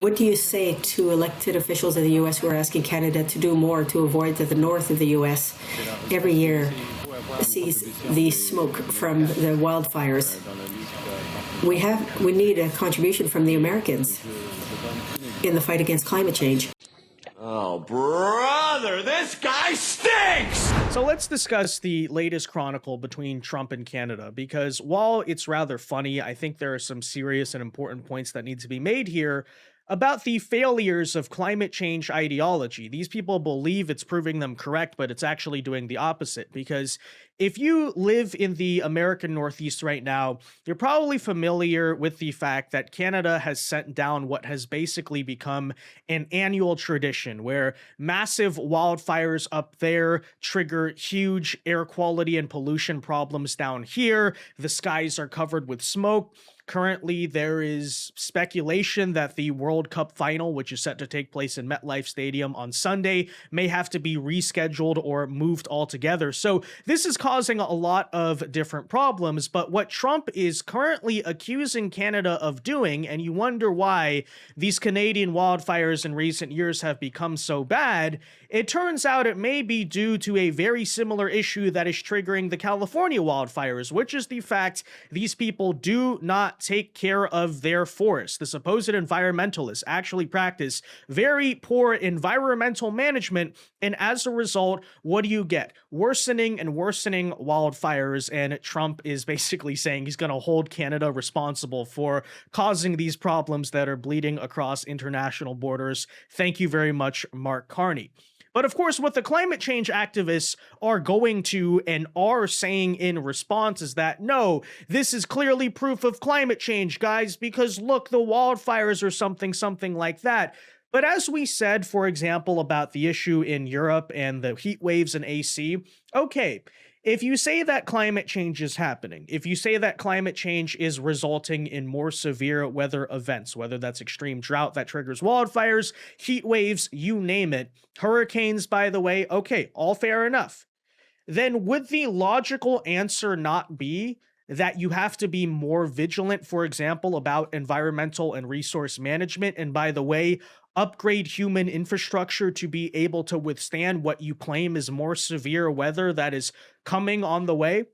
What do you say to elected officials in the U.S. who are asking Canada to do more to avoid that the north of the U.S. every year sees the smoke from the wildfires? We need a contribution from the Americans in the fight against climate change. Oh, brother, this guy stinks! So let's discuss the latest chronicle between Trump and Canada, because while it's rather funny, I think there are some serious and important points that need to be made here about the failures of climate change ideology. These people believe it's proving them correct, but it's actually doing the opposite. Because if you live in the American Northeast right now, you're probably familiar with the fact that Canada has sent down what has basically become an annual tradition, where massive wildfires up there trigger huge air quality and pollution problems down here. The skies are covered with smoke. Currently, there is speculation that the World Cup Final, which is set to take place in Metlife Stadium on Sunday, may have to be rescheduled or moved altogether. So this is causing a lot of different problems, but what Trump is currently accusing Canada of doing, and you wonder why these Canadian wildfires in recent years have become so bad, it turns out it may be due to a very similar issue that is triggering the California wildfires, which is the fact these people do not take care of their forests. The supposed environmentalists actually practice very poor environmental management, and as a result, what do you get? Worsening and worsening wildfires, and Trump is basically saying he's going to hold Canada responsible for causing these problems that are bleeding across international borders. Thank you very much, Mark Carney. But of course, what the climate change activists are going to and are saying in response is that, no, this is clearly proof of climate change, guys, because look, the wildfires or something like that. But as we said, for example, about the issue in Europe and the heat waves and AC, okay, if you say that climate change is happening, if you say that climate change is resulting in more severe weather events, whether that's extreme drought that triggers wildfires, heat waves, you name it, hurricanes, by the way, okay, all fair enough, then would the logical answer not be that you have to be more vigilant, for example, about environmental and resource management, and by the way, upgrade human infrastructure to be able to withstand what you claim is more severe weather that is coming on the way?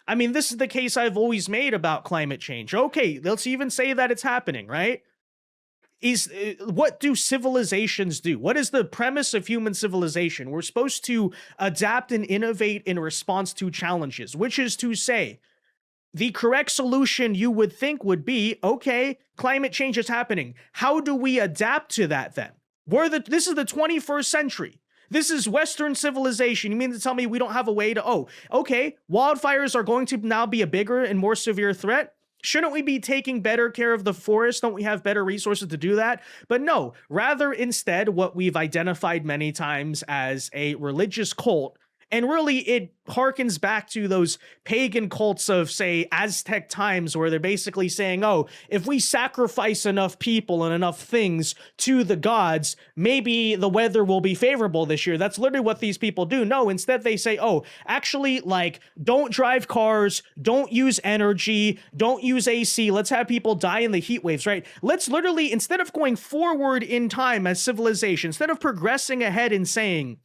I mean, this is the case I've always made about climate change. Okay, let's even say that it's happening, right? What do civilizations do? What is the premise of human civilization? We're supposed to adapt and innovate in response to challenges, which is to say, the correct solution you would think would be, okay, climate change is happening. How do we adapt to that then? This is the 21st century. This is Western civilization. You mean to tell me we don't have a way to, oh, okay, wildfires are going to now be a bigger and more severe threat? Shouldn't we be taking better care of the forest? Don't we have better resources to do that? But no, rather instead what we've identified many times as a religious cult. And really, it harkens back to those pagan cults of, say, Aztec times, where they're basically saying, oh, if we sacrifice enough people and enough things to the gods, maybe the weather will be favorable this year. That's literally what these people do. No, instead they say, oh, actually, like, don't drive cars, don't use energy, don't use AC, let's have people die in the heat waves, right? Let's literally, instead of going forward in time as civilization, instead of progressing ahead and saying,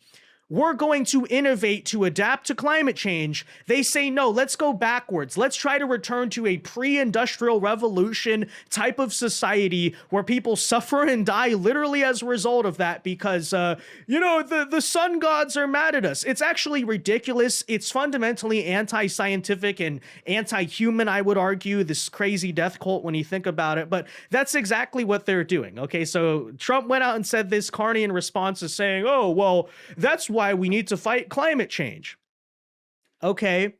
we're going to innovate to adapt to climate change, they say, no, let's go backwards. Let's try to return to a pre-industrial revolution type of society where people suffer and die literally as a result of that because, the sun gods are mad at us. It's actually ridiculous. It's fundamentally anti-scientific and anti-human, I would argue, this crazy death cult when you think about it. But that's exactly what they're doing. Okay, so Trump went out and said this. Carney in response is saying, oh, well, that's why we need to fight climate change. Okay,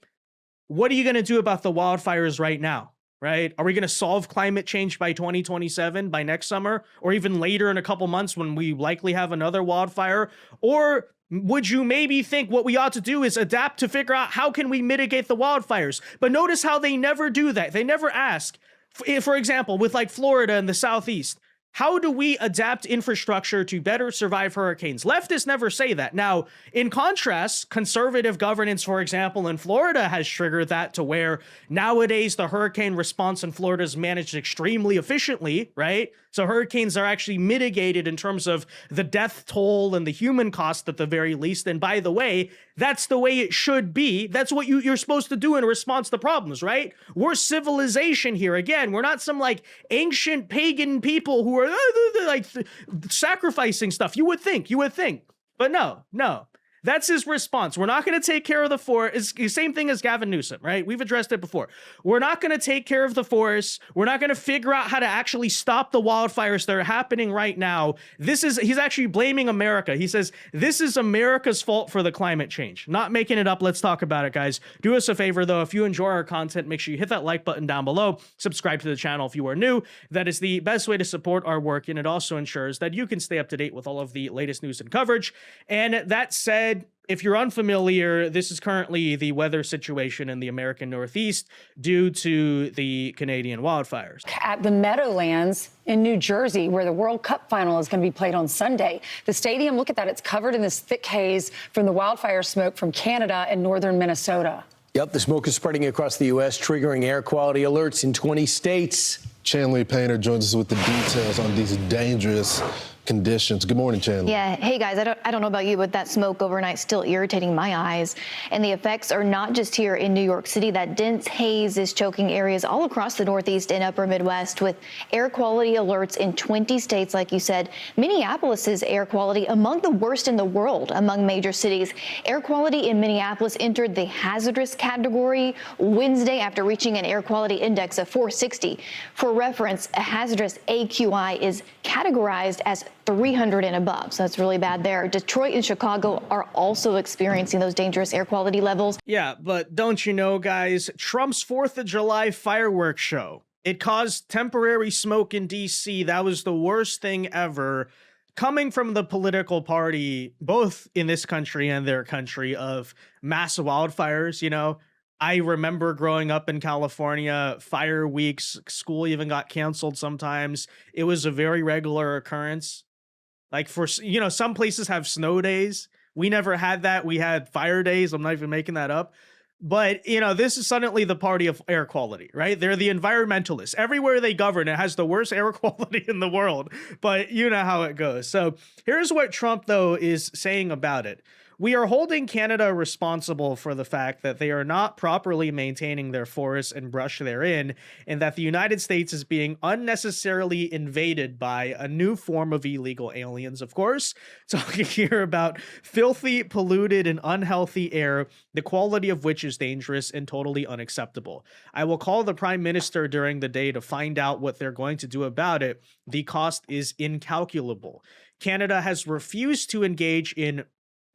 what are you going to do about the wildfires right now, right? Are we going to solve climate change by 2027, by next summer, or even later in a couple months when we likely have another wildfire? Or would you maybe think what we ought to do is adapt to figure out how can we mitigate the wildfires? But notice how they never do that. They never ask, for example, with like Florida and the Southeast, how do we adapt infrastructure to better survive hurricanes? Leftists never say that. Now, in contrast, conservative governance, for example, in Florida has triggered that to where nowadays the hurricane response in Florida is managed extremely efficiently, right? So hurricanes are actually mitigated in terms of the death toll and the human cost at the very least. And by the way, that's the way it should be. That's what you're supposed to do in response to problems, right? We're civilization here. Again, we're not some like ancient pagan people who are like sacrificing stuff. You would think, but no. That's his response. We're not going to take care of the forest. It's the same thing as Gavin Newsom, right? We've addressed it before. We're not going to take care of the forests. We're not going to figure out how to actually stop the wildfires that are happening right now. He's actually blaming America. He says, this is America's fault for the climate change. Not making it up. Let's talk about it, guys. Do us a favor, though. If you enjoy our content, make sure you hit that like button down below. Subscribe to the channel if you are new. That is the best way to support our work, and it also ensures that you can stay up to date with all of the latest news and coverage. And that said, if you're unfamiliar, this is currently the weather situation in the American Northeast due to the Canadian wildfires. At the Meadowlands in New Jersey, where the World Cup Final is going to be played on Sunday. The stadium, look at that, it's covered in this thick haze from the wildfire smoke from Canada and northern Minnesota. Yep, the smoke is spreading across the U.S., triggering air quality alerts in 20 states. Chandler Painter joins us with the details on these dangerous conditions. Good morning, Chandler. Yeah, hey guys, I don't know about you, but that smoke overnight still irritating my eyes. And the effects are not just here in New York City. That dense haze is choking areas all across the Northeast and upper Midwest with air quality alerts in 20 states, like you said. Minneapolis's air quality among the worst in the world among major cities. Air quality in Minneapolis entered the hazardous category Wednesday after reaching an air quality index of 460. For reference, a hazardous AQI is categorized as 300 and above. So that's really bad there. Detroit and Chicago are also experiencing those dangerous air quality levels. Yeah, but don't you know, guys, Trump's 4th of July fireworks show, it caused temporary smoke in D.C. That was the worst thing ever. Coming from the political party, both in this country and their country, of mass wildfires, you know, I remember growing up in California, fire weeks, school even got canceled sometimes. It was a very regular occurrence. Like some places have snow days. We never had that. We had fire days. I'm not even making that up. But, this is suddenly the party of air quality, right? They're the environmentalists. Everywhere they govern, it has the worst air quality in the world. But you know how it goes. So here's what Trump, though, is saying about it. We are holding Canada responsible for the fact that they are not properly maintaining their forests and brush therein, and that the United States is being unnecessarily invaded by a new form of illegal aliens, of course. Talking here about filthy, polluted, and unhealthy air, the quality of which is dangerous and totally unacceptable. I will call the Prime Minister during the day to find out what they're going to do about it. The cost is incalculable. Canada has refused to engage in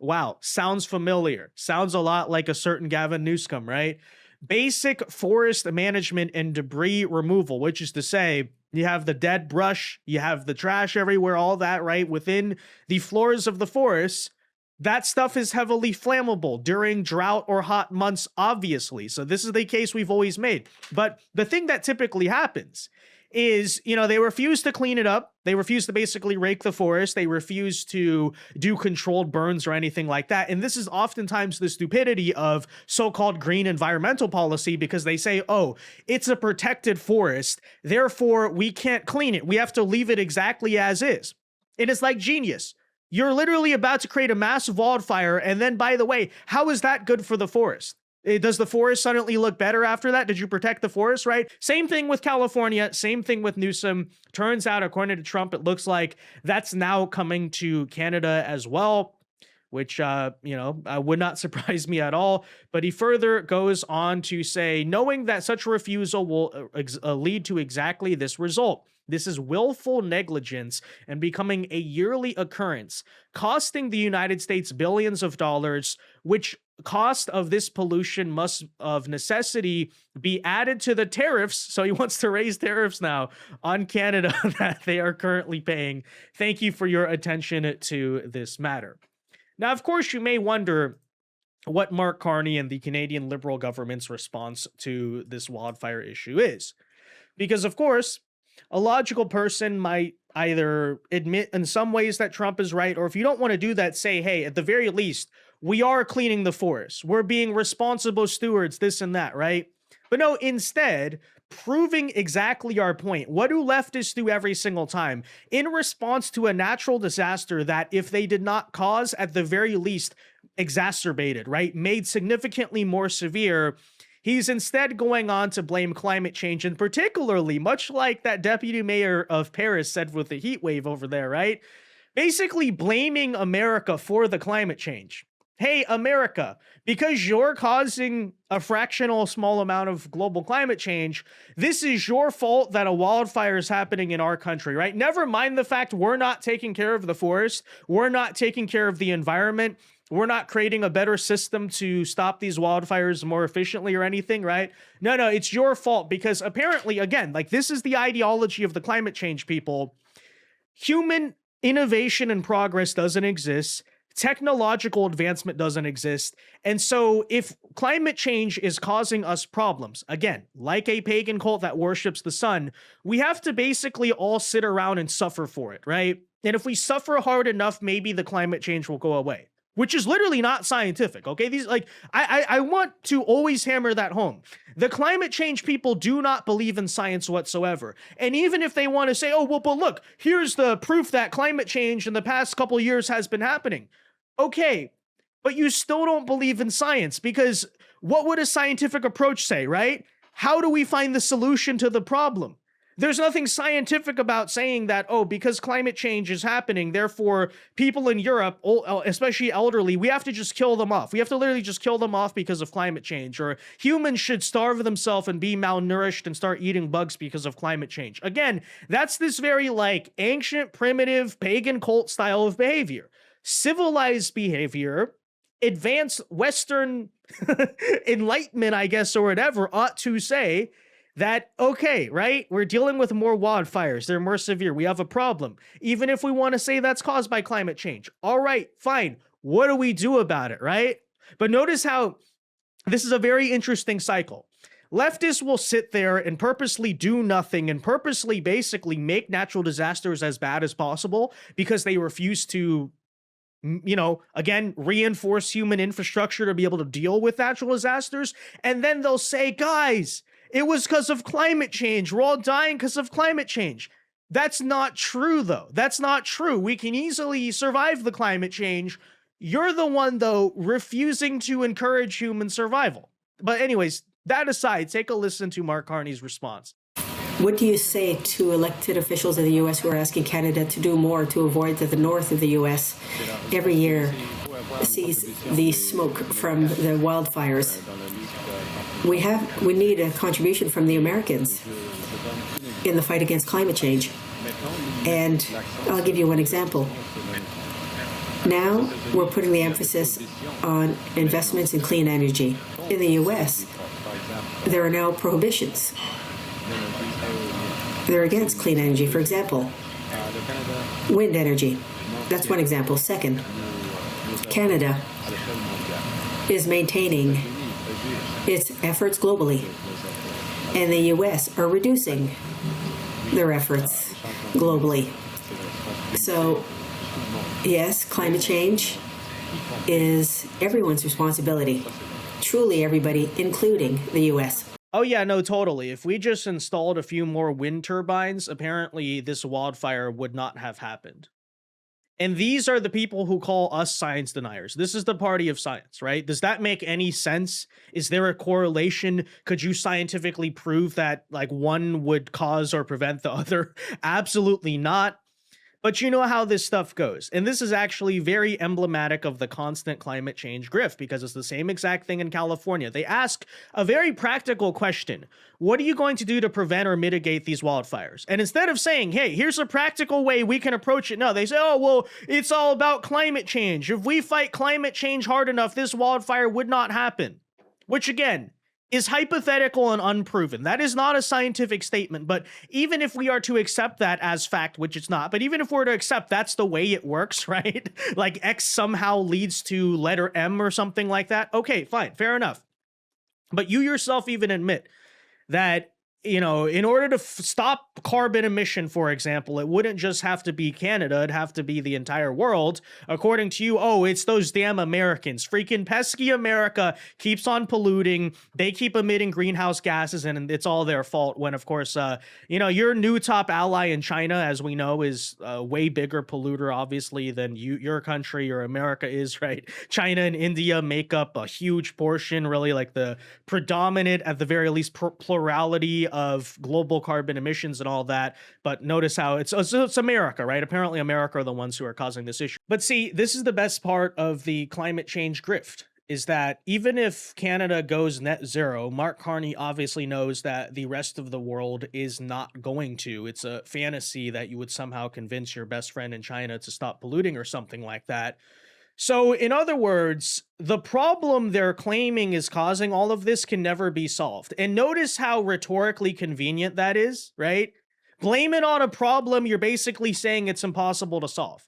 wow, sounds familiar. Sounds a lot like a certain Gavin Newsom, right? Basic forest management and debris removal, which is to say, you have the dead brush, you have the trash everywhere, all that, right? Within the floors of the forest, that stuff is heavily flammable during drought or hot months, obviously. So this is the case we've always made. But the thing that typically happens is, they refuse to clean it up. They refuse to basically rake the forest. They refuse to do controlled burns or anything like that. And this is oftentimes the stupidity of so-called green environmental policy, because they say, oh, it's a protected forest, therefore we can't clean it. We have to leave it exactly as is. And it's like genius. You're literally about to create a massive wildfire. And then, by the way, how is that good for the forest? Does the forest suddenly look better after that? Did you protect the forest, right? Same thing with California. Same thing with Newsom. Turns out, according to Trump, it looks like that's now coming to Canada as well, which, would not surprise me at all. But he further goes on to say, knowing that such a refusal will lead to exactly this result. This is willful negligence and becoming a yearly occurrence, costing the United States billions of dollars, which cost of this pollution must of necessity be added to the tariffs. So he wants to raise tariffs now on Canada that they are currently paying. Thank you for your attention to this matter. Now, of course, you may wonder what Mark Carney and the Canadian Liberal government's response to this wildfire issue is. Because, of course, a logical person might either admit in some ways that Trump is right, or if you don't want to do that, say, hey, at the very least, we are cleaning the forest. We're being responsible stewards, this and that, right? But no, instead, proving exactly our point. What do leftists do every single time? In response to a natural disaster that, if they did not cause, at the very least, exacerbated, right? Made significantly more severe, he's instead going on to blame climate change, and particularly, much like that deputy mayor of Paris said with the heat wave over there, right? Basically blaming America for the climate change. Hey, America, because you're causing a fractional small amount of global climate change, this is your fault that a wildfire is happening in our country, right? Never mind the fact we're not taking care of the forest, we're not taking care of the environment, we're not creating a better system to stop these wildfires more efficiently or anything, right? No, it's your fault because apparently, again, like this is the ideology of the climate change people. Human innovation and progress doesn't exist. Technological advancement doesn't exist. And so if climate change is causing us problems, again, like a pagan cult that worships the sun, we have to basically all sit around and suffer for it, right? And if we suffer hard enough, maybe the climate change will go away, which is literally not scientific, okay? These, like, I want to always hammer that home. The climate change people do not believe in science whatsoever. And even if they want to say, oh, well, but look, here's the proof that climate change in the past couple years has been happening. Okay, but you still don't believe in science, because what would a scientific approach say, right? How do we find the solution to the problem? There's nothing scientific about saying that, oh, because climate change is happening, therefore people in Europe, especially elderly, we have to just kill them off. We have to literally just kill them off because of climate change, or humans should starve themselves and be malnourished and start eating bugs because of climate change. Again, that's this very like ancient, primitive, pagan cult style of behavior. Civilized behavior, advanced Western enlightenment, I guess, or whatever, ought to say that, okay, right, we're dealing with more wildfires, they're more severe, we have a problem, even if we want to say that's caused by climate change. All right, fine, what do we do about it, right? But notice how this is a very interesting cycle. Leftists will sit there and purposely do nothing and purposely basically make natural disasters as bad as possible because they refuse to, you know, again, reinforce human infrastructure to be able to deal with natural disasters. And then they'll say, guys, it was because of climate change. We're all dying because of climate change. That's not true, though. That's not true. We can easily survive the climate change. You're the one, though, refusing to encourage human survival. But anyways, that aside, take a listen to Mark Carney's response. What do you say to elected officials in the U.S. who are asking Canada to do more to avoid that the north of the U.S. every year sees the smoke from the wildfires? We need a contribution from the Americans in the fight against climate change. And I'll give you one example. Now we're putting the emphasis on investments in clean energy. In the U.S., there are now prohibitions. They're against clean energy. For example, wind energy. That's one example. Second, Canada is maintaining its efforts globally, and the U.S. are reducing their efforts globally. So, yes, climate change is everyone's responsibility. Truly everybody, including the U.S. Oh yeah, no, totally. If we just installed a few more wind turbines, apparently this wildfire would not have happened. And these are the people who call us science deniers. This is the party of science, right? Does that make any sense? Is there a correlation? Could you scientifically prove that like one would cause or prevent the other? Absolutely not. But you know how this stuff goes. And this is actually very emblematic of the constant climate change grift, because it's the same exact thing in California. They ask a very practical question. What are you going to do to prevent or mitigate these wildfires? And instead of saying, hey, here's a practical way we can approach it, no, they say, oh, well, it's all about climate change. If we fight climate change hard enough, this wildfire would not happen. Which, again, is hypothetical and unproven. That is not a scientific statement, but even if we are to accept that as fact, which it's not, but even if we're to accept that's the way it works, right? Like X somehow leads to letter M or something like that. Okay, fine, fair enough. But you yourself even admit that in order to stop carbon emission, for example, it wouldn't just have to be Canada, it'd have to be the entire world. According to you, oh, it's those damn Americans. Freaking pesky America keeps on polluting. They keep emitting greenhouse gases, and it's all their fault when, of course, your new top ally in China, as we know, is a way bigger polluter, obviously, than your country or America is, right? China and India make up a huge portion, really like the predominant, at the very least, plurality of global carbon emissions and all that. But notice how it's America, right? Apparently America are the ones who are causing this issue. But see, this is the best part of the climate change grift, is that even if Canada goes net zero, Mark Carney obviously knows that the rest of the world is not going to. It's a fantasy that you would somehow convince your best friend in China to stop polluting or something like that. So, in other words, the problem they're claiming is causing all of this can never be solved. And notice how rhetorically convenient that is, right? Blame it on a problem you're basically saying it's impossible to solve.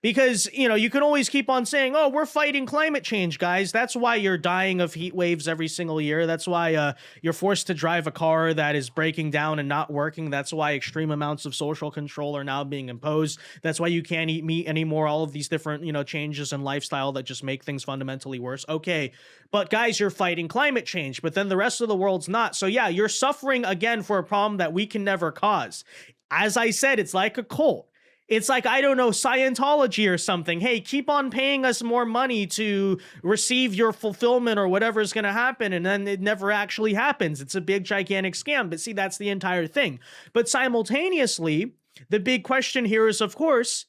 Because, you can always keep on saying, oh, we're fighting climate change, guys. That's why you're dying of heat waves every single year. That's why you're forced to drive a car that is breaking down and not working. That's why extreme amounts of social control are now being imposed. That's why you can't eat meat anymore. All of these different, changes in lifestyle that just make things fundamentally worse. Okay, but guys, you're fighting climate change, but then the rest of the world's not. So yeah, you're suffering again for a problem that we can never cause. As I said, it's like a cult. It's like, I don't know, Scientology or something. Hey, keep on paying us more money to receive your fulfillment or whatever is going to happen. And then it never actually happens. It's a big, gigantic scam. But see, that's the entire thing. But simultaneously, the big question here is, of course,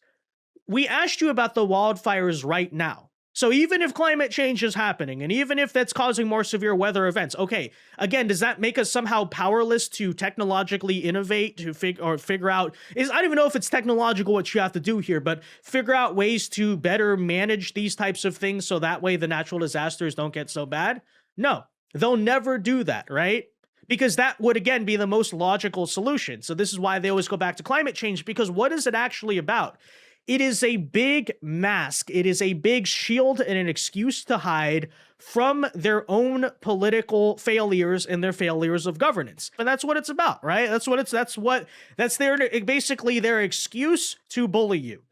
we asked you about the wildfires right now. So even if climate change is happening, and even if that's causing more severe weather events, okay, again, does that make us somehow powerless to technologically innovate, to figure out, I don't even know if it's technological what you have to do here, but figure out ways to better manage these types of things so that way the natural disasters don't get so bad? No, they'll never do that, right? Because that would, again, be the most logical solution. So this is why they always go back to climate change, because what is it actually about? It is a big mask. It is a big shield and an excuse to hide from their own political failures and their failures of governance. And that's what it's about, right? That's basically their excuse to bully you,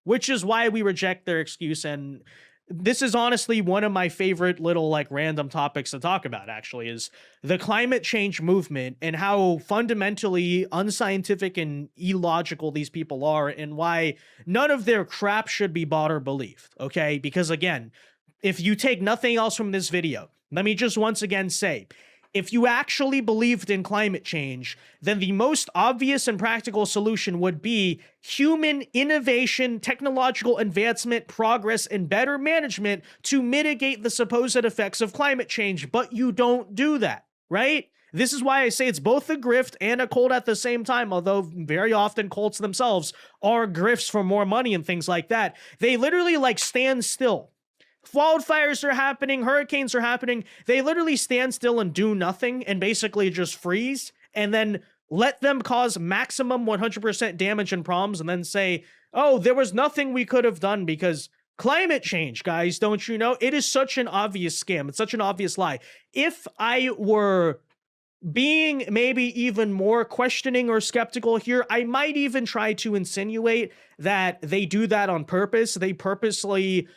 which is why we reject their excuse. And this is honestly one of my favorite little random topics to talk about, actually, is the climate change movement and how fundamentally unscientific and illogical these people are, and why none of their crap should be bought or believed, okay? Because again, if you take nothing else from this video, let me just once again say, if you actually believed in climate change, then the most obvious and practical solution would be human innovation, technological advancement, progress, and better management to mitigate the supposed effects of climate change. But you don't do that, right? This is why I say it's both a grift and a cult at the same time, although very often cults themselves are grifts for more money and things like that. They literally stand still. Wildfires are happening, hurricanes are happening. They literally stand still and do nothing and basically just freeze, and then let them cause maximum 100% damage and problems, and then say, oh, there was nothing we could have done because climate change, guys, don't you know? It is such an obvious scam. It's such an obvious lie. If I were being maybe even more questioning or skeptical here, I might even try to insinuate that they do that on purpose. They purposely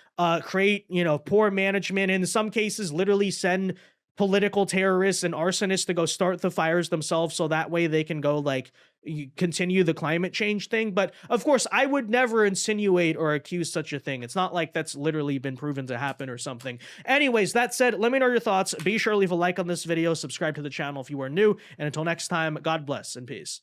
create, poor management. In some cases, literally send political terrorists and arsonists to go start the fires themselves, so that way they can go continue the climate change thing. But of course, I would never insinuate or accuse such a thing. It's not like that's literally been proven to happen or something. Anyways, that said, let me know your thoughts. Be sure to leave a like on this video, subscribe to the channel if you are new, and until next time, God bless and peace.